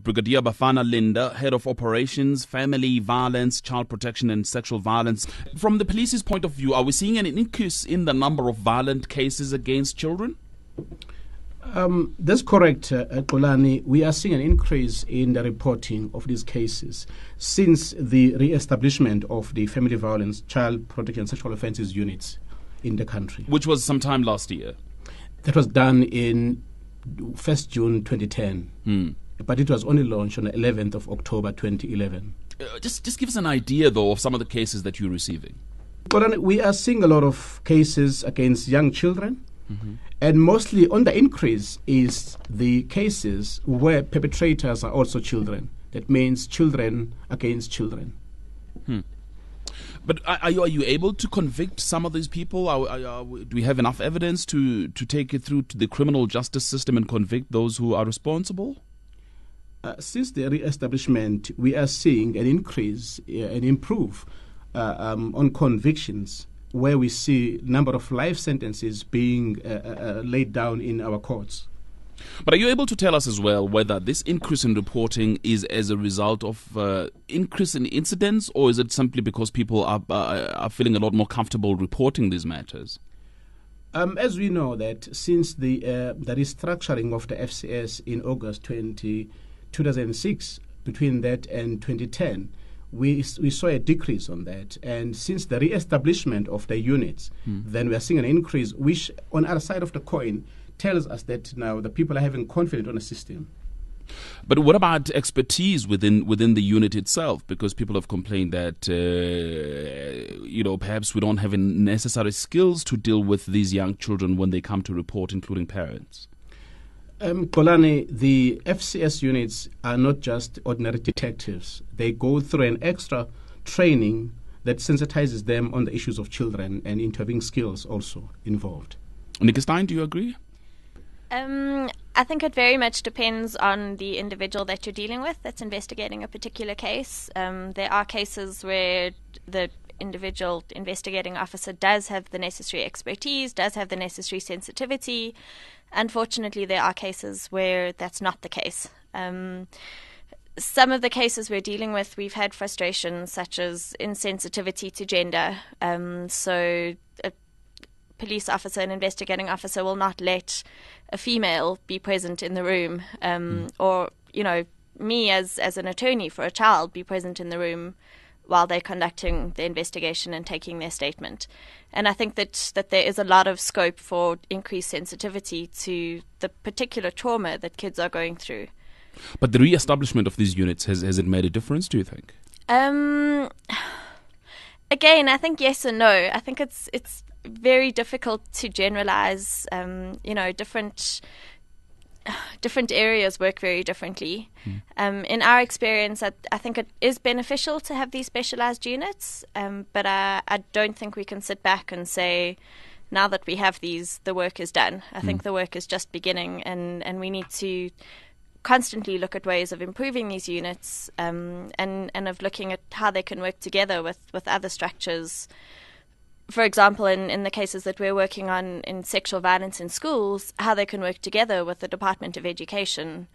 Brigadier Bafana Linda, Head of Operations, Family Violence, Child Protection and Sexual Violence. From the police's point of view, are we seeing an increase in the number of violent cases against children? That's correct, Xolani. We are seeing an increase in the reporting of these cases since the re-establishment of the Family Violence, Child Protection and Sexual Offences units in the country. Which was sometime last year? That was done in 1st June 2010. But it was only launched on the 11th of October 2011. Just give us an idea, though, of some of the cases that you're receiving. But we are seeing a lot of cases against young children. And mostly on the increase is the cases where perpetrators are also children. That means children against children. But are you able to convict some of these people? Do we have enough evidence to take it through to the criminal justice system and convict those who are responsible? Since the re-establishment, we are seeing an increase and improve on convictions, where we see number of life sentences being laid down in our courts. But are you able to tell us as well whether this increase in reporting is as a result of increase in incidents, or is it simply because people are feeling a lot more comfortable reporting these matters? As we know that since the restructuring of the FCS in August 2006, between that and 2010, we saw a decrease on that. And since the re-establishment of the units, then we are seeing an increase, which on the other side of the coin tells us that now the people are having confidence on the system. But what about expertise within the unit itself? Because people have complained that perhaps we don't have necessary skills to deal with these young children when they come to report, including parents. Xolani, the FCS units are not just ordinary detectives. They go through an extra training that sensitizes them on the issues of children, and interviewing skills also involved. Nikki Stein, do you agree? I think it very much depends on the individual that you're dealing with that's investigating a particular case. There are cases where the individual investigating officer does have the necessary expertise, does have the necessary sensitivity. Unfortunately, there are cases where that's not the case. Some of the cases we're dealing with, we've had frustrations such as insensitivity to gender. So a police officer, an investigating officer will not let a female be present in the room, or, me as an attorney for a child be present in the room while they're conducting the investigation and taking their statement. And I think that there is a lot of scope for increased sensitivity to the particular trauma that kids are going through. But the re-establishment of these units, has it made a difference, do you think? Again, I think yes and no. I think it's very difficult to generalize. Different areas work very differently. In our experience, I think it is beneficial to have these specialized units, but I don't think we can sit back and say, now that we have these, the work is done. I think the work is just beginning, and we need to constantly look at ways of improving these units, and of looking at how they can work together with other structures. For example, in the cases that we're working on in sexual violence in schools, how they can work together with the Department of Education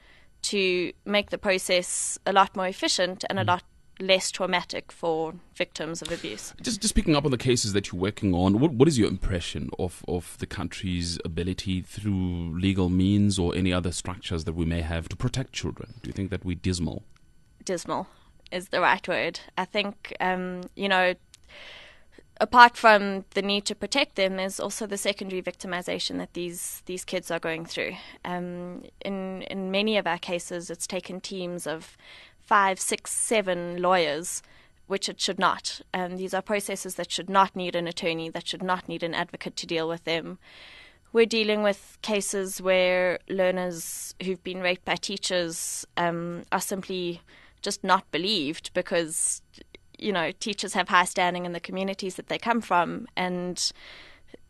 to make the process a lot more efficient and a lot less traumatic for victims of abuse. Just picking up on the cases that you're working on, what is your impression of the country's ability through legal means or any other structures that we may have to protect children? Do you think that we're dismal? Dismal is the right word. I think, apart from the need to protect them, there's also the secondary victimization that these kids are going through. In many of our cases, it's taken teams of 5, 6, 7 lawyers, which it should not. These are processes that should not need an attorney, that should not need an advocate to deal with them. We're dealing with cases where learners who've been raped by teachers are simply just not believed because teachers have high standing in the communities that they come from, and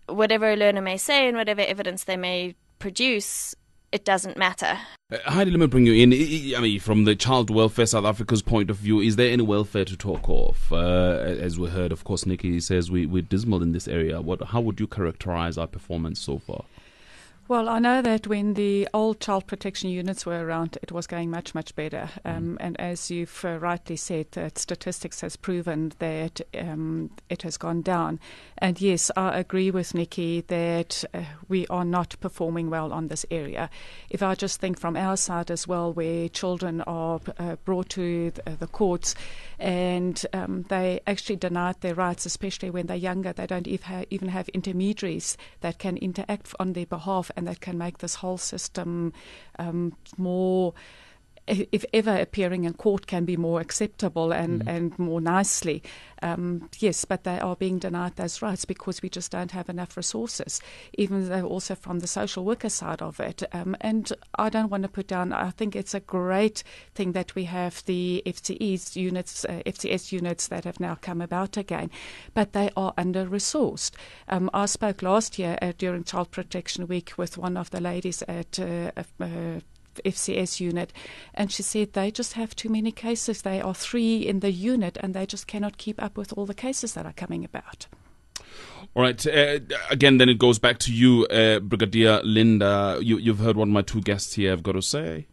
whatever a learner may say and whatever evidence they may produce, it doesn't matter. Heidi, let me bring you in. From the Child Welfare South Africa's point of view, is there any welfare to talk of? As we heard, of course, Nikki says we're dismal in this area. How would you characterize our performance so far? Well, I know that when the old child protection units were around, it was going much, much better. And as you've rightly said, statistics has proven that it has gone down. And yes, I agree with Nikki that we are not performing well on this area. If I just think from our side as well, where children are brought to the courts and they actually denied their rights, especially when they're younger, they don't even have intermediaries that can interact on their behalf and that can make this whole system more, if ever appearing in court, can be more acceptable and more nicely. Yes, but they are being denied those rights because we just don't have enough resources, even though also from the social worker side of it. And I don't want to put down, I think it's a great thing that we have the FCS units that have now come about again, but they are under-resourced. I spoke last year during Child Protection Week with one of the ladies at FCS unit, and she said they just have too many cases. They are 3 in the unit and they just cannot keep up with all the cases that are coming about. All right. Again, then it goes back to you, Brigadier Linda. You've heard what my two guests here have got to say.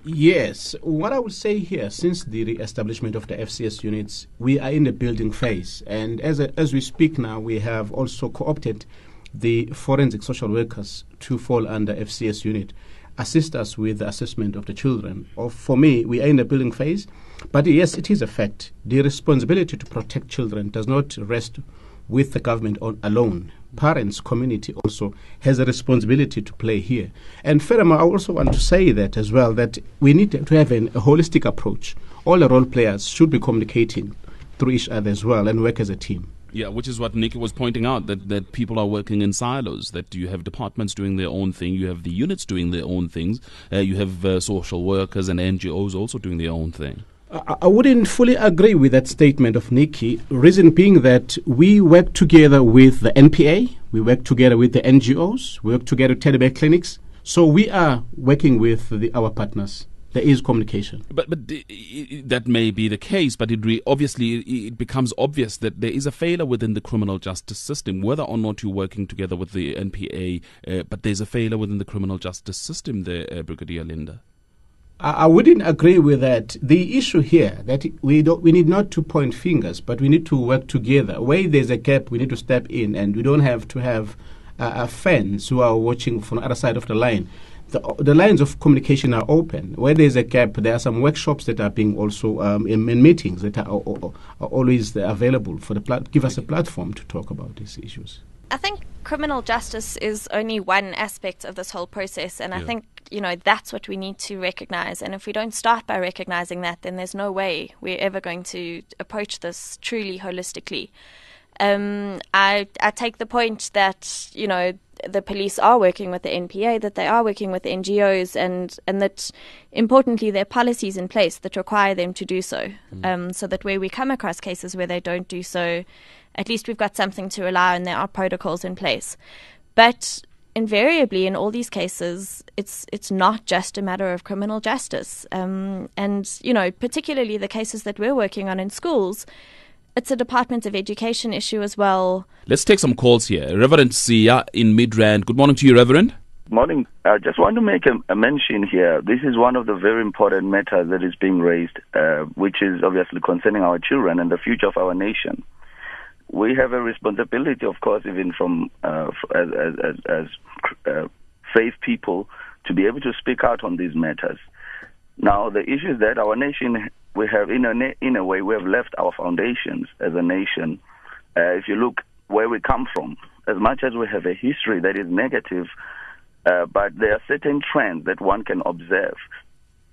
Yes. What I would say here, since the re-establishment of the FCS units, we are in the building phase. And as we speak now, we have also co-opted the forensic social workers to fall under FCS unit, assist us with the assessment of the children. For me, we are in the building phase, but yes, it is a fact. The responsibility to protect children does not rest with the government alone. Parents, community also has a responsibility to play here. And furthermore, I also want to say that as well, that we need to have a holistic approach. All the role players should be communicating through each other as well and work as a team. Yeah, which is what Nick was pointing out, that people are working in silos, that you have departments doing their own thing, you have the units doing their own things, you have social workers and NGOs also doing their own thing. I wouldn't fully agree with that statement of Nikki, reason being that we work together with the NPA, we work together with the NGOs, we work together with teddy bear clinics, so we are working with our partners. There is communication. But that may be the case, but obviously it becomes obvious that there is a failure within the criminal justice system, whether or not you're working together with the NPA, but there's a failure within the criminal justice system there, Brigadier Linda. I wouldn't agree with that. The issue here that we need not to point fingers, but we need to work together. Where there's a gap, we need to step in, and we don't have to have fans who are watching from the other side of the line. The lines of communication are open. Where there's a gap, there are some workshops that are being also in meetings that are always available for give us a platform to talk about these issues. I think criminal justice is only one aspect of this whole process, and I think that's what we need to recognize. And if we don't start by recognizing that, then there's no way we're ever going to approach this truly holistically. I take the point that the police are working with the NPA, that they are working with NGOs, and that importantly there are policies in place that require them to do so. So that where we come across cases where they don't do so, at least we've got something to rely on. There are protocols in place. But invariably in all these cases, it's not just a matter of criminal justice. And particularly the cases that we're working on in schools, it's a Department of Education issue as well. Let's take some calls here. Reverend Sia in Midrand. Good morning to you, Reverend. Morning. I just want to make a mention here. This is one of the very important matters that is being raised, which is obviously concerning our children and the future of our nation. We have a responsibility, of course, even from as faith people, to be able to speak out on these matters. Now, the issue is that our nation, we have, in a way, we have left our foundations as a nation. If you look where we come from, as much as we have a history that is negative, but there are certain trends that one can observe.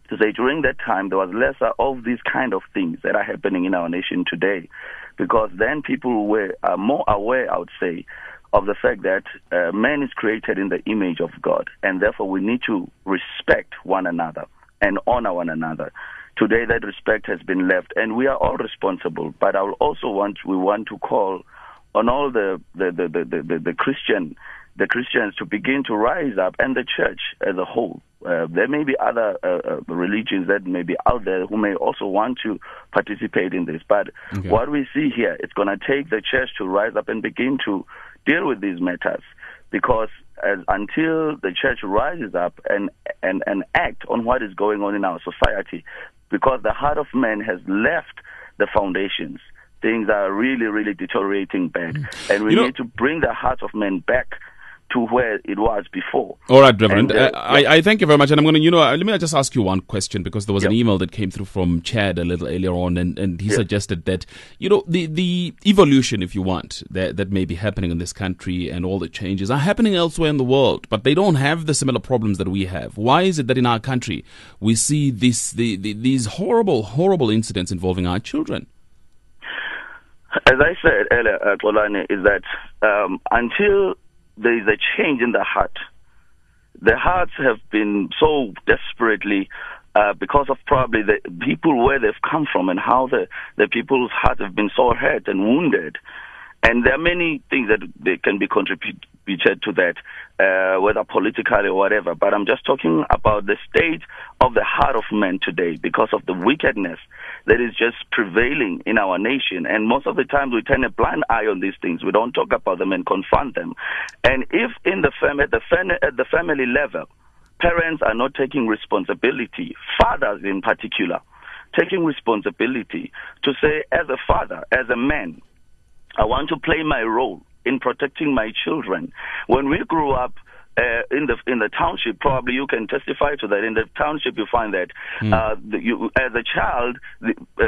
To say during that time, there was lesser of these kind of things that are happening in our nation today, because then people were more aware, I would say, of the fact that man is created in the image of God, and therefore we need to respect one another and honor one another. Today, that respect has been left, and we are all responsible. But I will also want to call on all the Christians to begin to rise up, and the church as a whole. There may be other religions that may be out there who may also want to participate in this. But what we see here, it's going to take the church to rise up and begin to deal with these matters. because until the church rises up and act on what is going on in our society, because the heart of man has left the foundations, things are really, really deteriorating bad. And we need to bring the heart of man back to where it was before. All right, Reverend. I thank you very much. And I'm going to, let me just ask you one question, because there was an email that came through from Chad a little earlier on, and he suggested that, the evolution, if you want, that may be happening in this country and all the changes are happening elsewhere in the world, but they don't have the similar problems that we have. Why is it that in our country we see these horrible, horrible incidents involving our children? As I said earlier, Xolani, is that until there is a change in the hearts have been so desperately, because of probably the people where they've come from and how the people's hearts have been so hurt and wounded. And there are many things that they can be contributed to that, whether politically or whatever. But I'm just talking about the state of the heart of man today because of the wickedness that is just prevailing in our nation. And most of the time we turn a blind eye on these things. We don't talk about them and confront them. And if in the at the family level, parents are not taking responsibility, fathers in particular, taking responsibility to say, as a father, as a man, I want to play my role in protecting my children. When we grew up in the township, probably you can testify to that. In the township, you find that as a child,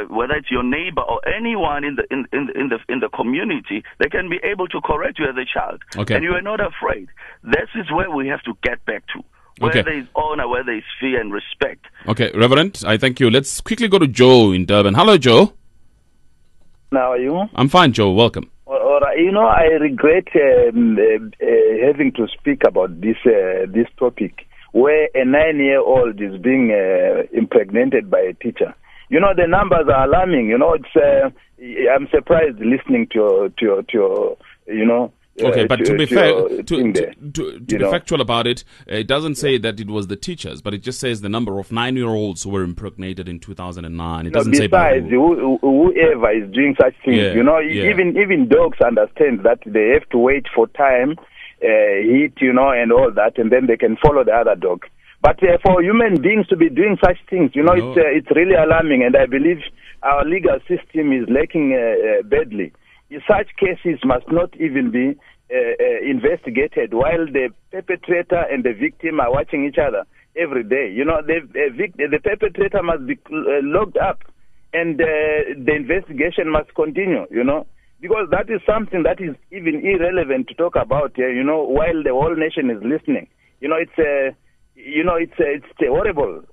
whether it's your neighbor or anyone in the community, they can be able to correct you as a child, and you are not afraid. This is where we have to get back to. Where there is honor, where there is fear and respect. Okay, Reverend, I thank you. Let's quickly go to Joe in Durban. Hello, Joe. How are you? I'm fine, Joe. Welcome. All right. I regret having to speak about this topic, where a 9-year-old is being impregnated by a teacher. The numbers are alarming. I'm surprised listening to your Okay, but to be fair, to be factual about it, it doesn't say that it was the teachers, but it just says the number of 9-year-olds who were impregnated in 2009. It doesn't say besides whoever is doing such things. Even dogs understand that they have to wait for time, heat, and all that, and then they can follow the other dog. But for human beings to be doing such things, it's really alarming, and I believe our legal system is lacking badly. Such cases must not even be investigated while the perpetrator and the victim are watching each other every day. The perpetrator must be locked up, and the investigation must continue, because that is something that is even irrelevant to talk about here, while the whole nation is listening. It's horrible,